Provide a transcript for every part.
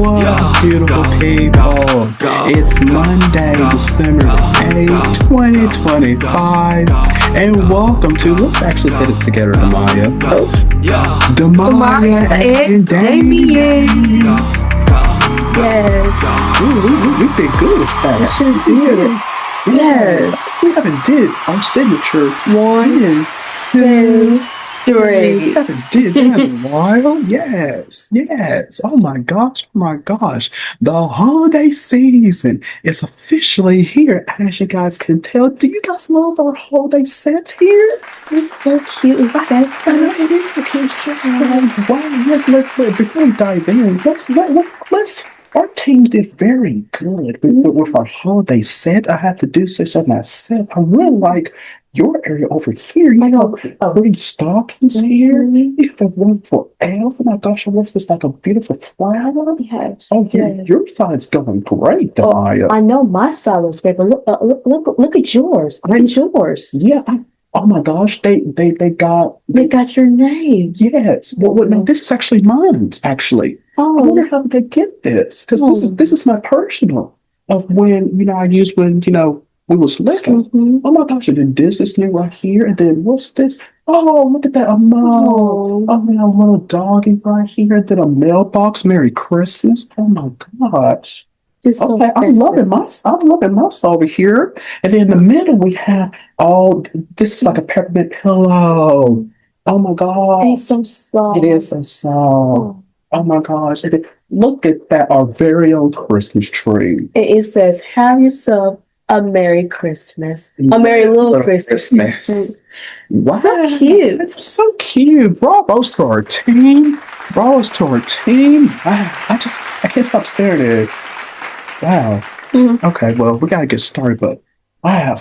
up, beautiful people? It's Monday, December 8th, 2025, and welcome to, let's actually say this together, Da'Maya. Da'Maya and Damian. Yes. We did good with that. It sure did. Yes. We haven't did our signature. 1, 2, 3. We haven't did that in a while. Yes. Oh my gosh. The holiday season is officially here, as you guys can tell. Do you guys love our holiday set here? It's so cute and festive. I know it is so cute. It's just so wow. Let's before we dive in, let's our team did very good with our holiday set. I have to do such a myself. I really like your area over here. You have pretty stockings here. You have one for elf. Oh my gosh, what's this, like a beautiful flower? Yes. Oh, your side's going great, Da'Maya. I know my side looks great, but look at yours. And yours. Yeah. Oh my gosh, they got your name. Yes. Well, no, this is actually mine. Actually, I wonder how they get this, because this is my personal of when I used when we was little. Oh my gosh, and then this is new right here, and then what's this? Oh, look at that, a mole. Oh man, a little doggy right here, and then a mailbox. Merry Christmas. Oh my gosh. Okay, I'm loving my over here. And then in the middle we have this is like a peppermint pillow. Oh my god. It's so soft. It is so soft. Oh my gosh. And then, look at that, our very own Christmas tree. It says, have yourself a Merry Christmas. A Merry Little Christmas. Wow. So cute. It's so cute. Bravos to our team. I can't stop staring at it. Wow. Okay, well, we got to get started, but wow.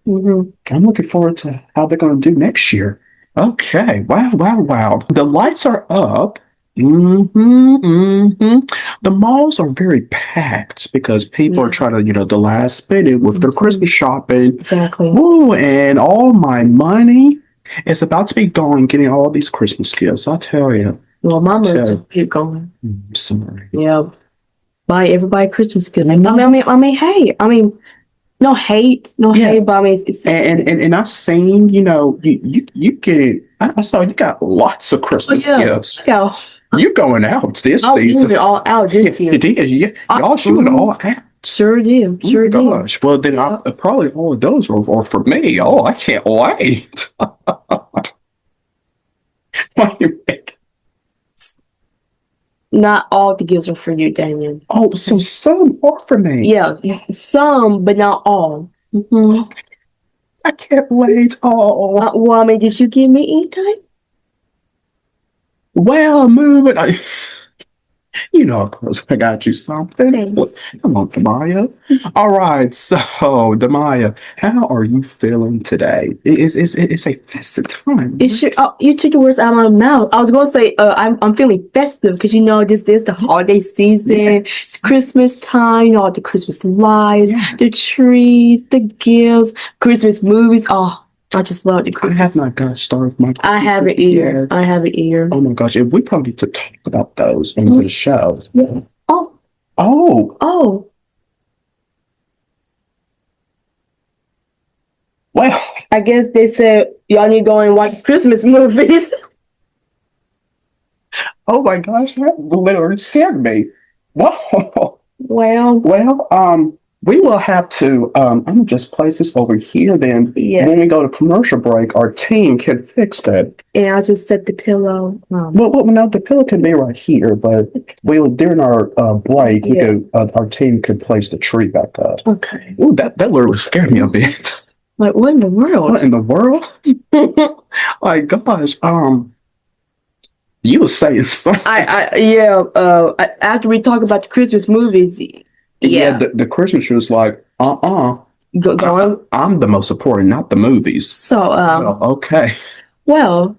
I'm looking forward to how they're going to do next year. Okay, wow. The lights are up. The malls are very packed because people are trying to, the last minute with their Christmas shopping. Exactly. Ooh, and all my money is about to be going getting all these Christmas gifts. I'll tell you. Well, my money keep going. Sorry. Yeah. Buy everybody Christmas gifts. I mean, hey, no hate, but I mean, it's and I've seen, you get. I saw you got lots of Christmas gifts. Yeah. You're going out this season. season. It all out this year. It is. Yeah. Y'all shooting all out. Sure do. Sure do. Gosh. Well, then probably all of those are for me. Oh, I can't wait. Why you make? Not all the gifts are for you, Damian. Oh, so some are for me. Yeah, some, but not all. I can't wait. Oh. Well, I mean, did you give me anything? Well, moving. Of course, I got you something. Come on, Da'Maya. All right, so Da'Maya, how are you feeling today? It's a festive time. Right? You took the words out of my mouth. I was going to say I'm feeling festive because this is the holiday season, Christmas time. All the Christmas lights, the trees, the gifts, Christmas movies. Oh, I just love the Christmas. I have not got started with my. I have an ear. Oh my gosh! We probably need to talk about those in the show. Yeah. Oh. Well, I guess they said y'all need to go and watch Christmas movies. Oh my gosh! That literally scared me. Wow. Well. We will have to, I'm going to just place this over here then. Yeah. When we go to commercial break, our team can fix that. And I'll just set the pillow. Well, no, the pillow can be right here, but during our break, our team can place the tree back up. Okay. Ooh, that literally scared me a bit. Like, what in the world? My gosh, you were saying something. After we talk about the Christmas movies... Yeah, the Christmas tree was like, I'm the most important, not the movies. So, okay. Well,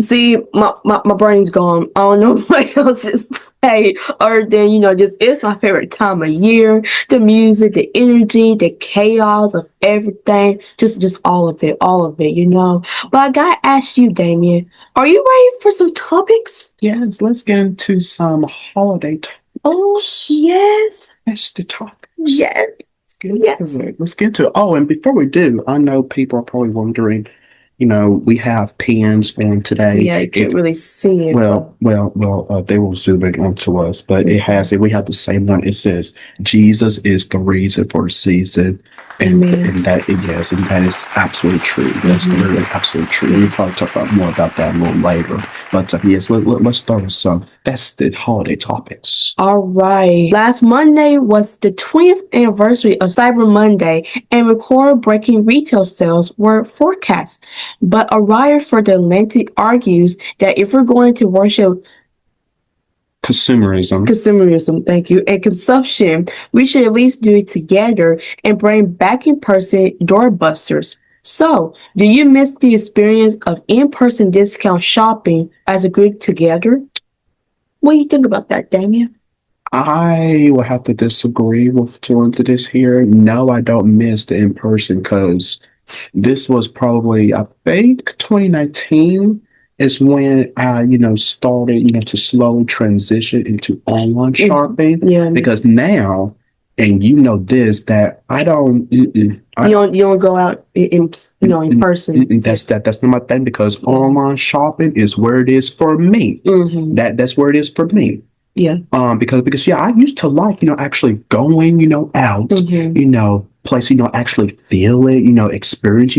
See, my brain's gone. I don't know what else to say other than, just it's my favorite time of year. The music, the energy, the chaos of everything. Just all of it. But I gotta ask you, Damien, are you ready for some topics? Yes, let's get into some holiday Oh, topics. yes. Festive topics. Yes. Let's get to it. Oh, and before we do, I know people are probably wondering, we have pens on today. Yeah, you can't really see it. They will zoom in onto us, but it has it. We have the same one. It says, Jesus is the reason for the season. And that is absolutely true. That's literally absolutely true. We'll probably talk more about that a little later. But yes, let's start with some festive holiday topics. All right. Last Monday was the 20th anniversary of Cyber Monday, and record-breaking retail sales were forecast. But a writer for The Atlantic argues that if we're going to worship consumerism, thank you, and consumption, we should at least do it together and bring back in-person doorbusters. So, do you miss the experience of in-person discount shopping as a group together? What do you think about that, Damien? I will have to disagree with Jordan to this here. No, I don't miss the in-person because this was probably, I think, 2019 is when I, started, to slowly transition into online shopping. Yeah. Because now, and that I don't, you don't go out in person. That's not my thing because online shopping is where it is for me. That's where it is for me. Yeah. Because I used to like, actually going, out, place, actually feel it, experience,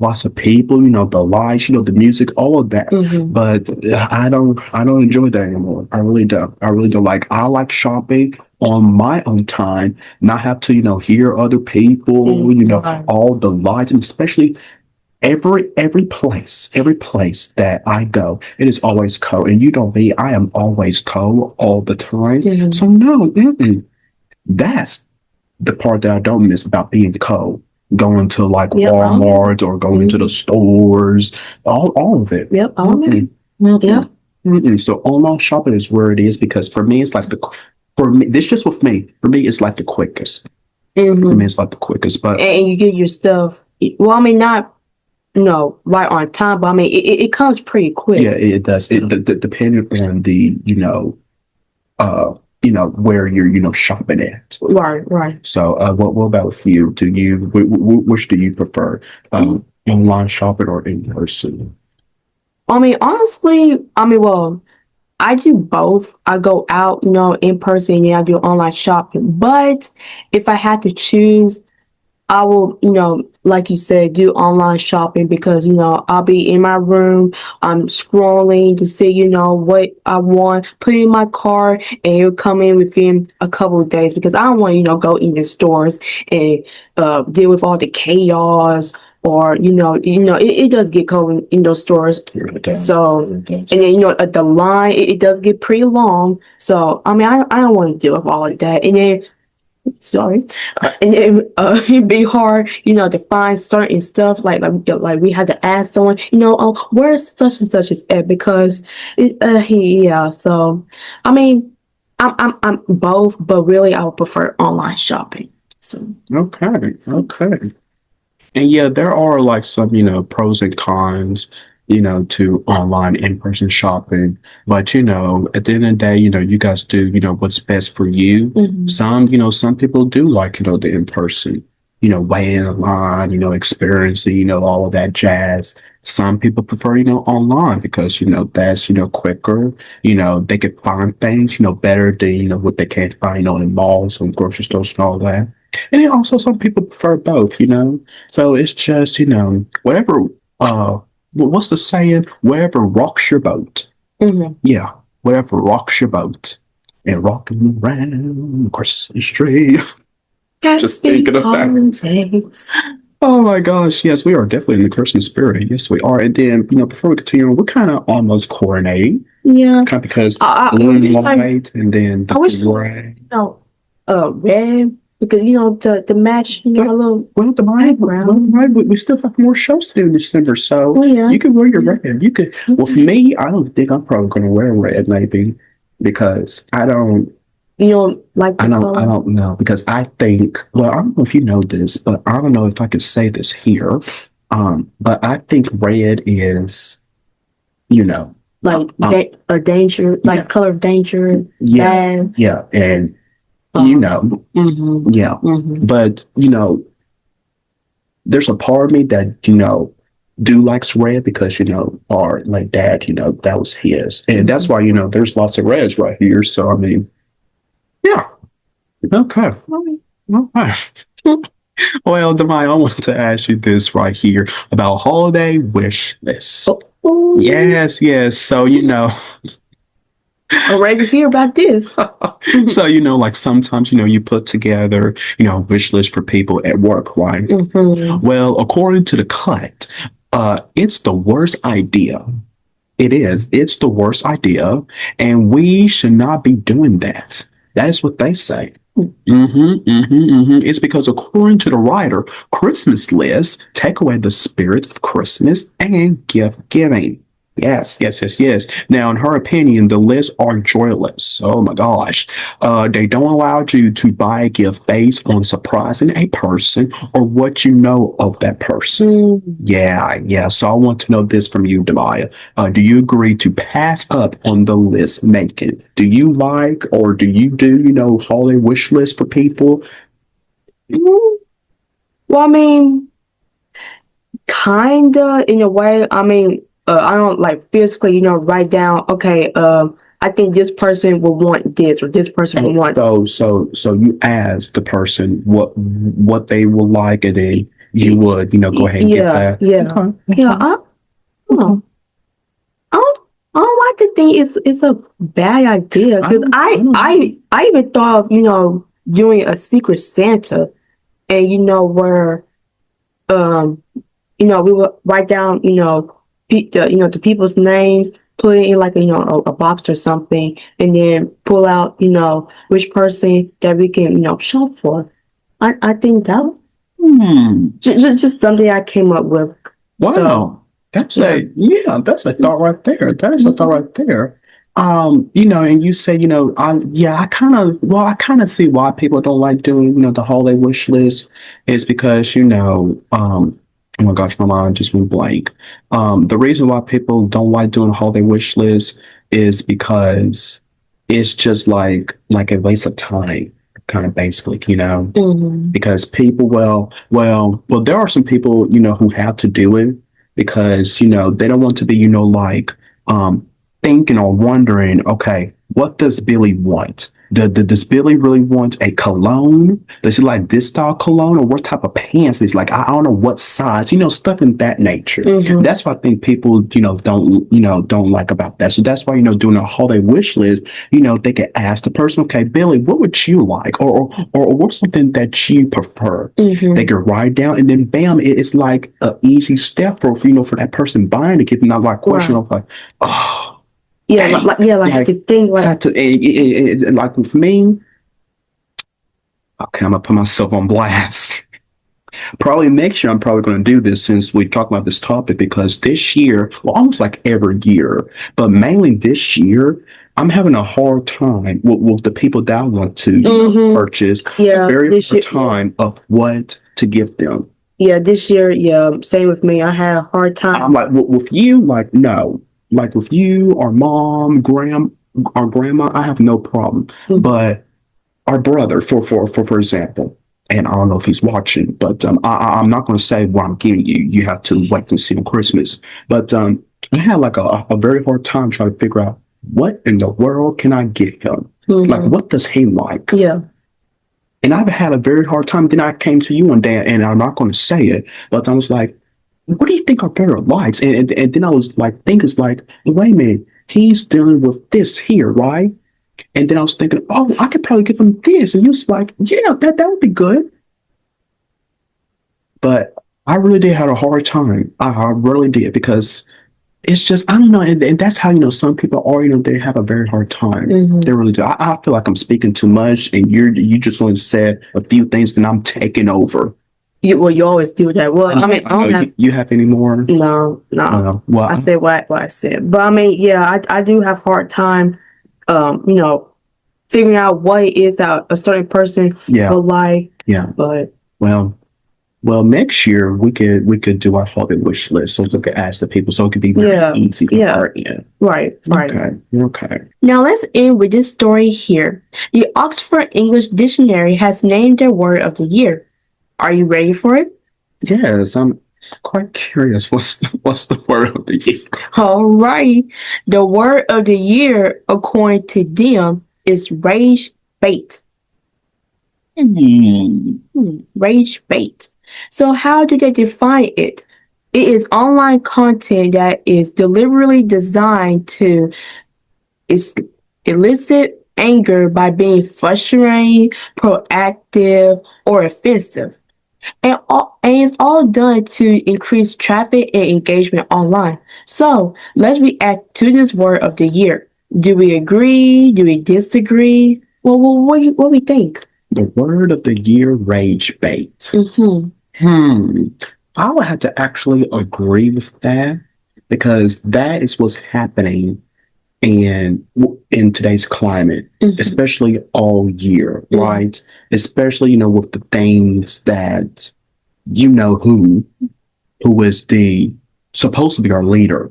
lots of people, the lights, the music, all of that. But I don't enjoy that anymore. I really don't. I like shopping on my own time, not have to, hear other people, all the lights, and especially every place that I go, it is always cold. And you know me, I am always cold all the time. So no, that's the part that I don't miss about being cold. Going to like Walmart or going to the stores, all of it. Yep, all of it. Yeah. So online shopping is where it is because for me, it's like for me, this just with me. For me, it's like the quickest. For me, it's like the quickest. But and you get your stuff. Well, I mean, not right on time, but I mean, it comes pretty quick. Yeah, it does. It depending on the where you're shopping at. Right. So what about with you? Which do you prefer, online shopping or in person? I mean, honestly, well, I do both. I go out, in person, and I do online shopping. But if I had to choose, I will, like you said, do online shopping because, I'll be in my room, I'm scrolling to see, what I want, put it in my cart, and it'll come in within a couple of days because I don't want to, go in the stores and deal with all the chaos or, it does get cold in those stores. So, and then, at the line, it does get pretty long. So, I mean, I don't want to deal with all of that. And then, and it'd be hard, to find certain stuff like we had to ask someone, where's such and such is at because So, I mean, I'm both, but really I would prefer online shopping. So okay. And yeah, there are like some, pros and cons, to online in-person shopping. But, at the end of the day, you guys do, what's best for you. Some people do like, the in-person, waiting in line, experiencing, all of that jazz. Some people prefer, online because, that's, quicker, they can find things, better than, what they can't find, in malls and grocery stores and all that. And then also some people prefer both, So it's just, whatever, what's the saying? Wherever rocks your boat. Yeah, wherever rocks your boat. And rocking around Christmas tree. Just thinking of that. Oh my gosh, yes, we are definitely in the Christmas spirit. Yes, we are. And then, before we continue, we're kind of almost coordinating. Yeah. Because blue and white and then the gray. Red. because to match a little Well, background. we still have more shows to do in December, so Oh yeah. you can wear your red. You could. Well, for me, I don't think I'm probably going to wear red, maybe, because I don't. You don't like the I color? don't know because I think. Well, I don't know if you know this, but I don't know if I could say this here. But I think red is, you know, Like a danger, yeah, like color of danger, yeah, bad. yeah, and yeah, but there's a part of me that do likes red because our like dad, that was his, and that's why there's lots of reds right here. So I mean, yeah, okay, okay. Well, Da'Maya, I wanted to ask you this right here about holiday wish lists. Oh, Yes, yes. So I'm ready to hear about this. so like sometimes you put together wish list for people at work, right? Well, according to the cut, it's the worst idea. It is. It's the worst idea, and we should not be doing that. That is what they say. It's because according to the writer, Christmas lists take away the spirit of Christmas and gift giving. Yes, yes, yes, yes. Now, in her opinion, the lists are joyless. Oh my gosh. They don't allow you to buy a gift based on surprising a person or what you know of that person. Yeah, yeah. So I want to know this from you, Da'Maya. Do you agree to pass up on the list making? Do you like or do you do, holiday wish list for people? Well, I mean, kinda in a way. I mean, I don't like physically, write down. Okay, I think this person will want this, or this person will want. So you ask the person what they will like, and then you would, go ahead and get that. Yeah, Okay. yeah. I don't like to think it's a bad idea because I even thought of doing a secret Santa, and where um we would write down the people's names, put it in like a box or something, and then pull out which person that we can shop for. I think that just something I came up with. Wow. So, That's a thought right there. That is a thought right there. And you say, I I kind of see why people don't like doing, the holiday wish list is because, oh my gosh, my mind just went blank. The reason why people don't like doing a holiday wish list is because it's just like a waste of time, kind of basically, because people, there are some people, who have to do it because, they don't want to be, thinking or wondering, okay, what does Billy want? Does Billy really want a cologne? Does he like this style cologne or what type of pants? He's like, I don't know what size, stuff in that nature. That's what I think people, don't like about that. So that's why, doing a holiday wish list, they can ask the person, okay, Billy, what would you like? Or what's something that you prefer? They can write down and then bam, it's like an easy step for that person buying to give them that like question of like, oh, yeah, like the thing like with me, okay, I'm gonna put myself on blast. Probably next year, I'm probably going to do this since we talked about this topic because this year, well, almost like every year, but mainly this year, I'm having a hard time with the people that I want to purchase. Yeah, a very hard time of what to give them. Yeah, this year, same with me. I had a hard time. I'm like with you, like no. Like with you, our mom, our grandma, I have no problem. But our brother, for example, and I don't know if he's watching, but I'm not going to say what I'm giving you. You have to wait to see on Christmas. But I had like a very hard time trying to figure out what in the world can I get him? Like, what does he like? Yeah. And I've had a very hard time. Then I came to you one day, and I'm not going to say it, but I was like, what do you think our brother likes? And then I was like, thinking, like, wait a minute, he's dealing with this here, right? And then I was thinking, oh, I could probably give him this. And he was like, yeah, that would be good. But I really did have a hard time. I really did because it's just I don't know, and that's how some people are. They have a very hard time. They really do. I feel like I'm speaking too much, and you just only said a few things, and I'm taking over. You always do that. Well, I mean, I don't have. You have any more? No. Well, I said what I said, but I mean, yeah, I do have hard time, figuring out what it is that a certain person will like. Yeah. But well, next year we could do our holiday wish list, so we could ask the people, so it could be very easy for our end. Right. Okay. Now let's end with this story here. The Oxford English Dictionary has named their word of the year. Are you ready for it? Yes, I'm quite curious. What's the word of the year? All right. The word of the year, according to them, is rage bait. Rage bait. So how do they define it? It is online content that is deliberately designed to elicit anger by being frustrating, proactive, or offensive. And it's all done to increase traffic and engagement online. So let's react to this word of the year. Do we agree? Do we disagree? Well, what do we think? The word of the year, rage bait. I would have to actually agree with that, because that is what's happening in today's climate, especially all year, right? Especially with the things that who is the supposed to be our leader,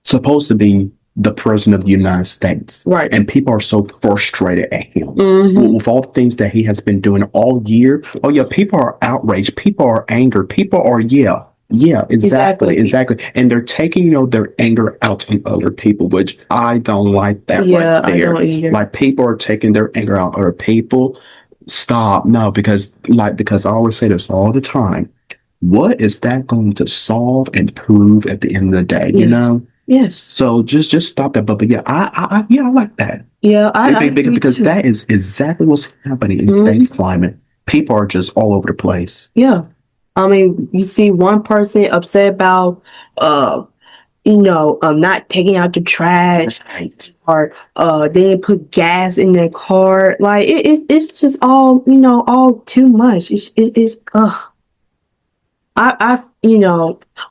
supposed to be the president of the United States, right? And people are so frustrated at him with all the things that he has been doing all year. Oh yeah, people are outraged, people are angry, people are exactly. And they're taking their anger out on other people, which I don't like that right there. I don't either. Like, people are taking their anger out on other people. Stop. No, because I always say this all the time. What is that going to solve and prove at the end of the day? Yes. So just stop that. But yeah, I like that. Yeah, because that is exactly what's happening in today's climate. People are just all over the place. Yeah. I mean, you see one person upset about not taking out the trash, right, or they didn't put gas in their car. Like it's just all all too much. It's ugh. I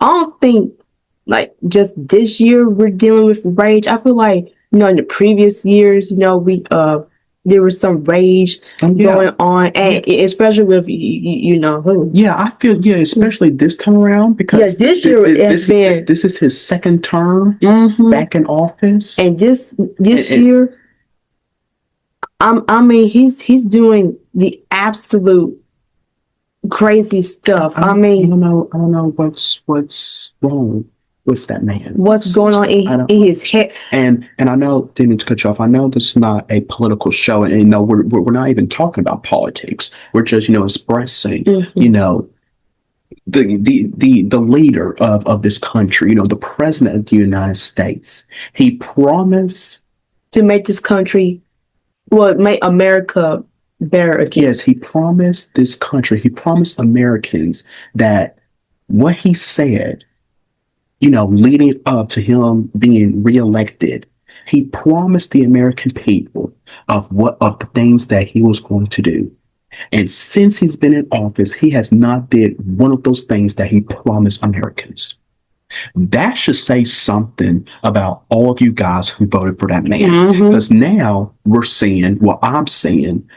don't think like just this year we're dealing with rage. I feel like in the previous years, we there was some rage going on, and especially with who. Yeah, I feel especially this time around, because this year this is his second term back in office, and this year, I mean he's doing the absolute crazy stuff. I mean, I don't know what's wrong with that man. What's going on in his head? And I know, didn't mean to cut you off. I know this is not a political show, and we're not even talking about politics. We're just expressing the leader of this country, the president of the United States. He promised to make this country, make America better again. Yes, he promised this country, he promised Americans that what he said, leading up to him being reelected, he promised the American people of the things that he was going to do. And since he's been in office, he has not did one of those things that he promised Americans. That should say something about all of you guys who voted for that man. Because now we're seeing, I'm seeing,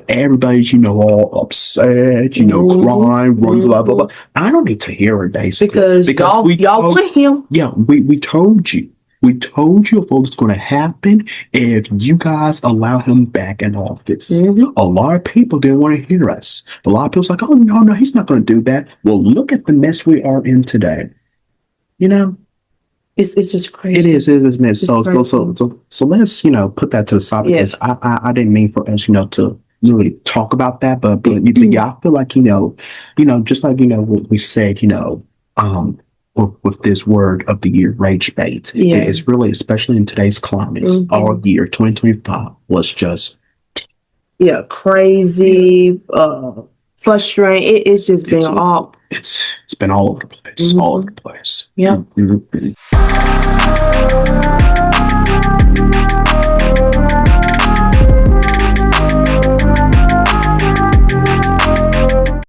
everybody's, all upset, crying, running, blah, blah, blah. I don't need to hear it, basically. Because y'all want him. Yeah, we told you. We told you what's going to happen if you guys allow him back in office. A lot of people didn't want to hear us. A lot of people's like, oh, no, he's not going to do that. Well, look at the mess we are in today. It's just crazy. It is. So let's put that to the side, because I didn't mean for us to really talk about that, but yeah, I feel like just like what we said with this word of the year, rage bait. It's really, especially in today's climate, all year 2025 was just crazy, frustrating. It's just been all. It's been all over the place, all over the place. Yeah. Mm-hmm.